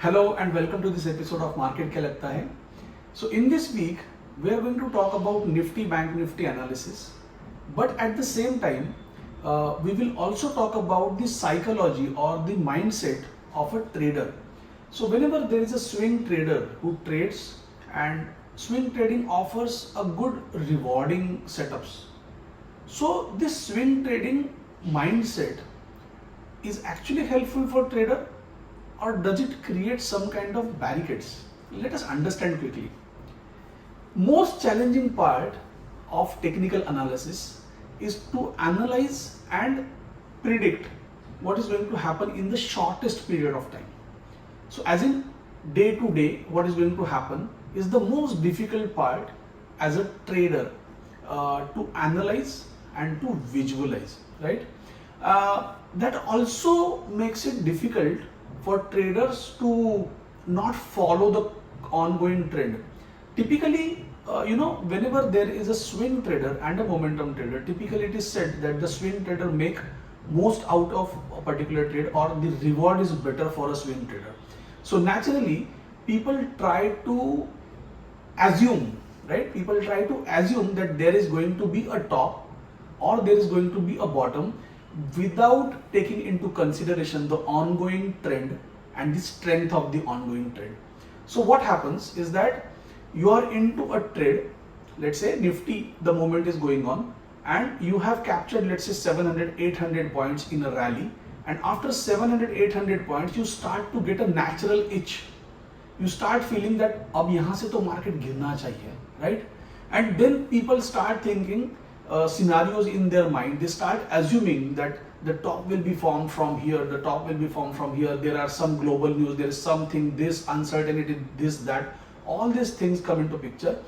Hello and welcome to this episode of Market Kya Lagta Hai. So in this week, we are going to talk about Nifty Bank Nifty analysis. But at the same time, we will also talk about the psychology or the mindset of a trader. So whenever there is a swing trader who trades, and swing trading offers a good rewarding setups. So this swing trading mindset is actually helpful for trader, or does it create some kind of barricades? Let us understand quickly. Most challenging part of technical analysis is to analyze and predict what is going to happen in the shortest period of time. So as in day to day, what is going to happen is the most difficult part as a trader to analyze and to visualize, right? That also makes it difficult for traders to not follow the ongoing trend. Typically, whenever there is a swing trader and a momentum trader, typically it is said that the swing trader make most out of a particular trade, or the reward is better for a swing trader. So naturally, people try to assume, right? People try to assume that there is going to be a top or there is going to be a bottom, without taking into consideration the ongoing trend and the strength of the ongoing trend. So what happens is that you are into a trade, let's say Nifty, the moment is going on, and you have captured, let's say 700, 800 points in a rally, and after 700, 800 points, you start to get a natural itch. You start feeling that ab yahan se to market girna chahiye, right? And then people start thinking scenarios in their mind. They start assuming that the top will be formed from here, the top will be formed from here, there are some global news, there is something, this uncertainty, this, that, all these things come into picture.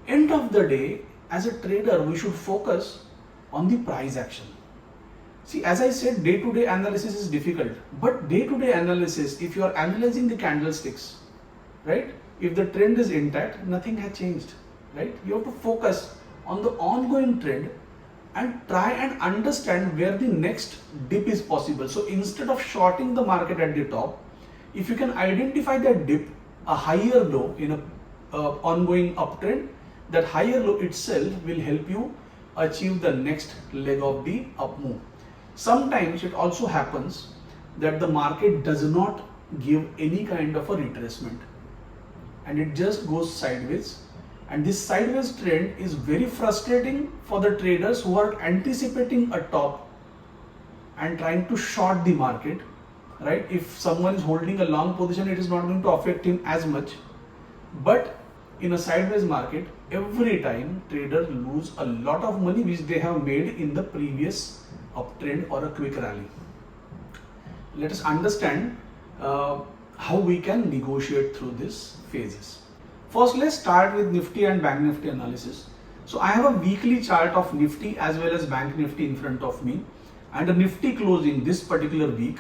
End of the day, as a trader, we should focus on the price action. See, as I said, day-to-day analysis is difficult, but day-to-day analysis, if you are analyzing the candlesticks, right, if the trend is intact, nothing has changed, right? You have to focus on the ongoing trend and try and understand where the next dip is possible. So instead of shorting the market at the top, if you can identify that dip, a higher low in a ongoing uptrend, that higher low itself will help you achieve the next leg of the up move. Sometimes it also happens that the market does not give any kind of a retracement and it just goes sideways. And this sideways trend is very frustrating for the traders who are anticipating a top and trying to short the market, right? If someone is holding a long position, it is not going to affect him as much. But in a sideways market, every time traders lose a lot of money which they have made in the previous uptrend or a quick rally. Let us understand how we can negotiate through these phases. First, let's start with Nifty and Bank Nifty analysis. So I have a weekly chart of Nifty as well as Bank Nifty in front of me, and the Nifty closing this particular week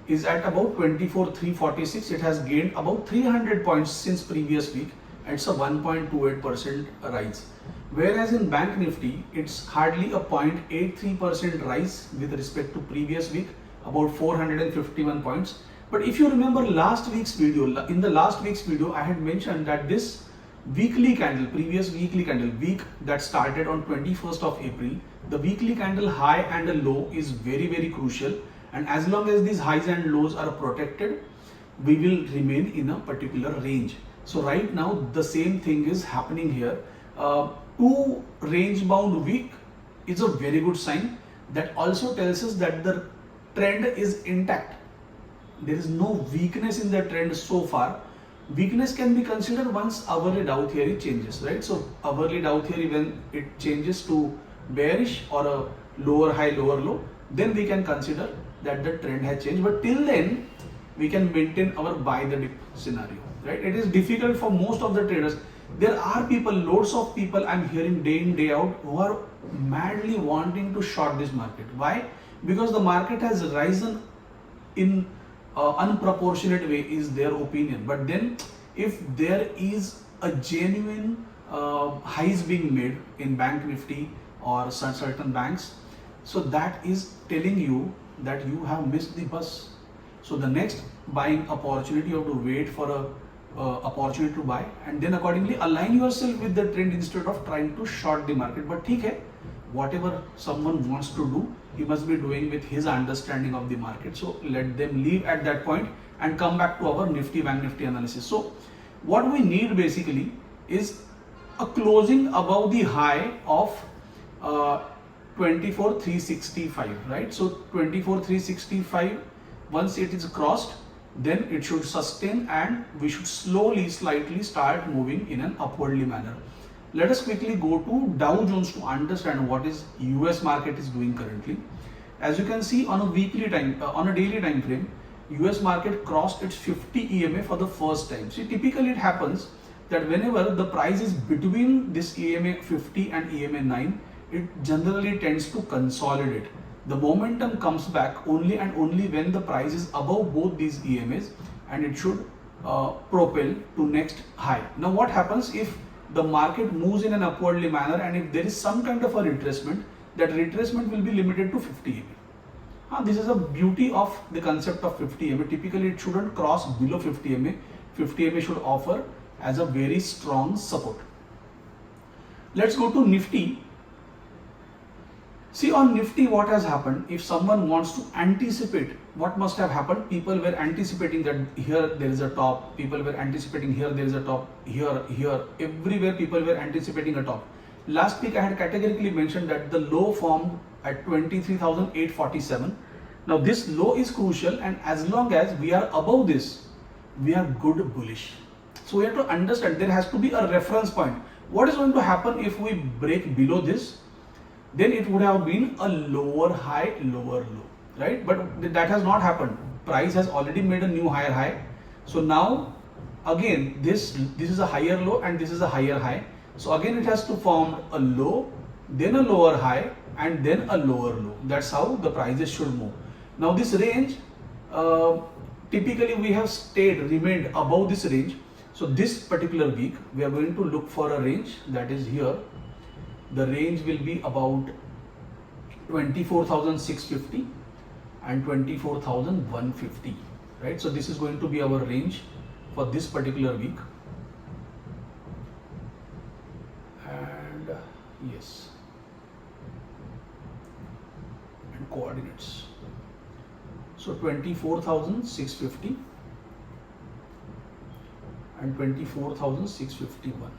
is at about 24,346. It has gained about 300 points since previous week. It's a 1.28% rise. Whereas in Bank Nifty, it's hardly a 0.83% rise with respect to previous week, about 451 points. But if you remember last week's video, in the last week's video, I had mentioned that this weekly candle, previous weekly candle, week that started on 21st of April, the weekly candle high and a low is very, very crucial. And as long as these highs and lows are protected, we will remain in a particular range. So right now, the same thing is happening here. Two range bound week is a very good sign. That also tells us that the trend is intact. There is no weakness in the trend so far. Weakness can be considered once hourly Dow theory changes, right? So hourly Dow theory, when it changes to bearish or a lower high, lower low, then we can consider that the trend has changed. But till then, we can maintain our buy the dip scenario, right? It is difficult for most of the traders. There are people, loads of people I'm hearing day in, day out, who are madly wanting to short this market. Why? Because the market has risen in unproportionate way is their opinion. But then if there is a genuine highs being made in Bank Nifty or certain banks, so that is telling you that you have missed the bus. So the next buying opportunity, you have to wait for a opportunity to buy, and then accordingly align yourself with the trend instead of trying to short the market. But ठीक है, whatever someone wants to do, he must be doing with his understanding of the market. So let them leave at that point and come back to our Nifty Bank Nifty analysis. So what we need basically is a closing above the high of 24,365, right? So 24,365, once it is crossed, then it should sustain and we should slowly, slightly start moving in an upwardly manner. Let us quickly go to Dow Jones to understand what is US market is doing currently. As you can see on a weekly time, on a daily time frame, US market crossed its 50 EMA for the first time. See, typically it happens that whenever the price is between this EMA 50 and EMA 9, it generally tends to consolidate. The momentum comes back only and only when the price is above both these EMAs, and it should propel to next high. Now what happens if the market moves in an upwardly manner, and if there is some kind of a retracement, that retracement will be limited to 50 EMA. This is a beauty of the concept of 50 EMA. Typically it shouldn't cross below 50 EMA. 50 EMA should offer as a very strong support. Let's go to Nifty. See, on Nifty what has happened, if someone wants to anticipate what must have happened, people were anticipating that here there is a top, people were anticipating here there is a top, here, everywhere people were anticipating a top. Last week I had categorically mentioned that the low formed at 23,847. Now this low is crucial, and as long as we are above this, we are good bullish. So we have to understand there has to be a reference point. What is going to happen if we break below this? Then it would have been a lower high, lower low, right? But that has not happened. Price has already made a new higher high. So now again this is a higher low and this is a higher high. So again it has to form a low, then a lower high, and then a lower low. That's how the prices should move. Now this range, typically we have remained above this range. So this particular week we are going to look for a range that is here. The range will be about 24,650 and 24,150, right? So this is going to be our range for this particular week. And yes, and coordinates. So 24,650 and 24,651.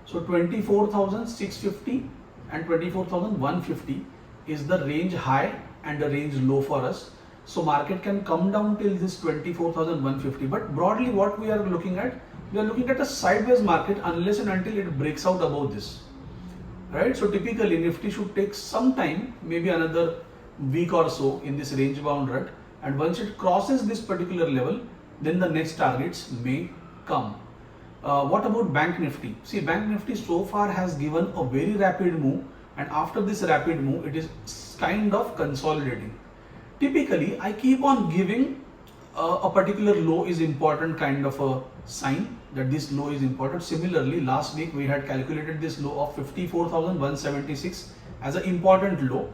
So 24,650 and 24,150 is the range high and the range low for us. So market can come down till this 24,150. But broadly what we are looking at, we are looking at a sideways market unless and until it breaks out above this. Right? So typically Nifty should take some time, maybe another week or so in this range bound rut. And once it crosses this particular level, then the next targets may come. What about Bank Nifty? See, Bank Nifty so far has given a very rapid move, and after this rapid move, it is kind of consolidating. Typically, I keep on giving a particular low is important kind of a sign that this low is important. Similarly, last week we had calculated this low of 54,176 as an important low,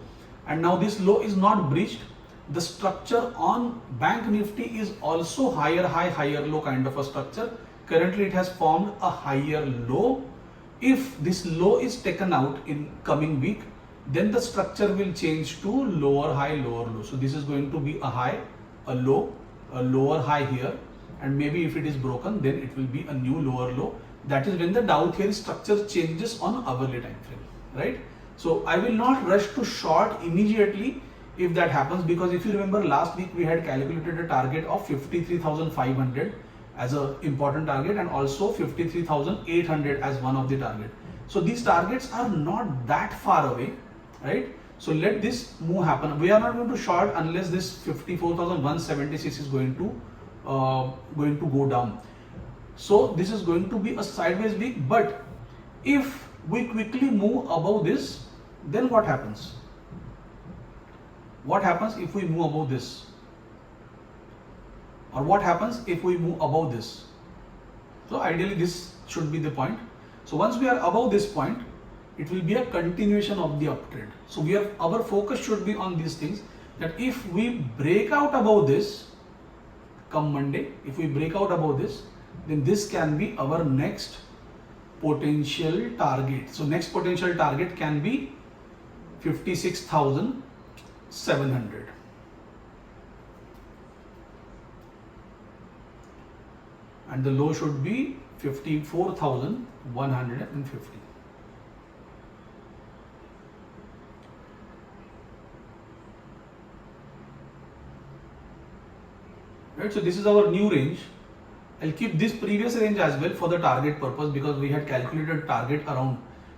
and now this low is not breached. The structure on Bank Nifty is also higher high, higher low kind of a structure. Currently it has formed a higher low. If this low is taken out in coming week, then the structure will change to lower high, lower low. So this is going to be a high, a low, a lower high here, and maybe if it is broken, then it will be a new lower low. That is when the Dow theory structure changes on hourly time frame, right? So I will not rush to short immediately if that happens, because if you remember last week we had calculated a target of 53,500 as an important target, and also 53,800 as one of the target. So these targets are not that far away, right? So let this move happen. We are not going to short unless this 54,176 is going to go down. So this is going to be a sideways week. But if we quickly move above this, then what happens? What happens if we move above this? Or what happens if we move above this? So ideally this should be the point. So once we are above this point, it will be a continuation of the uptrend. So our focus should be on these things, that if we break out above this come Monday, if we break out above this, then this can be our next potential target. So next potential target can be 56,700. And the low should be 54,150. Right, so this is our new range. I'll keep this previous range as well for the target purpose, because we had calculated target around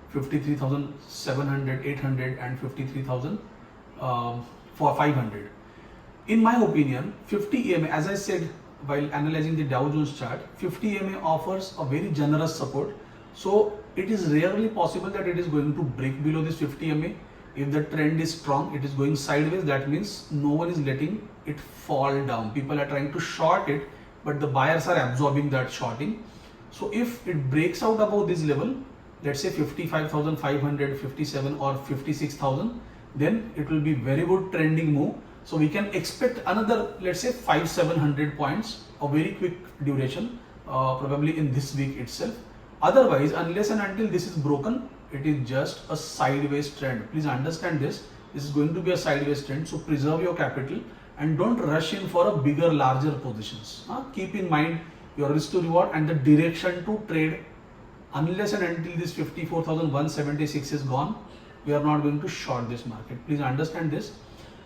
53,700, 800 and 53,000 for 500. In my opinion, 50 EMA, as I said while analyzing the Dow Jones chart, 50 EMA offers a very generous support. So it is rarely possible that it is going to break below this 50 EMA. If the trend is strong, it is going sideways, that means no one is letting it fall down. People are trying to short it, but the buyers are absorbing that shorting. So if it breaks out above this level, let's say 55,500, 57 or 56,000, then it will be very good trending move. So we can expect another, let's say 500-700 points, a very quick duration, probably in this week itself. Otherwise, unless and until this is broken, it is just a sideways trend. Please understand this. This is going to be a sideways trend. So preserve your capital and don't rush in for a bigger, larger positions. Keep in mind your risk to reward and the direction to trade. Unless and until this 54,176 is gone, we are not going to short this market. Please understand this.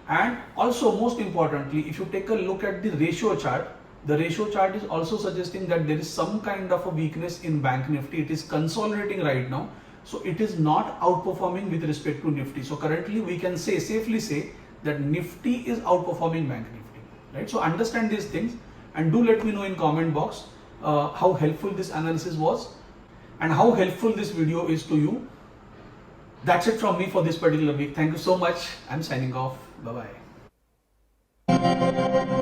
And also, most importantly, if you take a look at the ratio chart, the ratio chart is also suggesting that there is some kind of a weakness in Bank Nifty. It is consolidating right now. So it is not outperforming with respect to Nifty. So currently we can safely say that Nifty is outperforming Bank Nifty, right? So understand these things and do let me know in comment box how helpful this analysis was and how helpful this video is to you. That's it from me for this particular week. Thank you so much. I'm signing off. Bye-bye.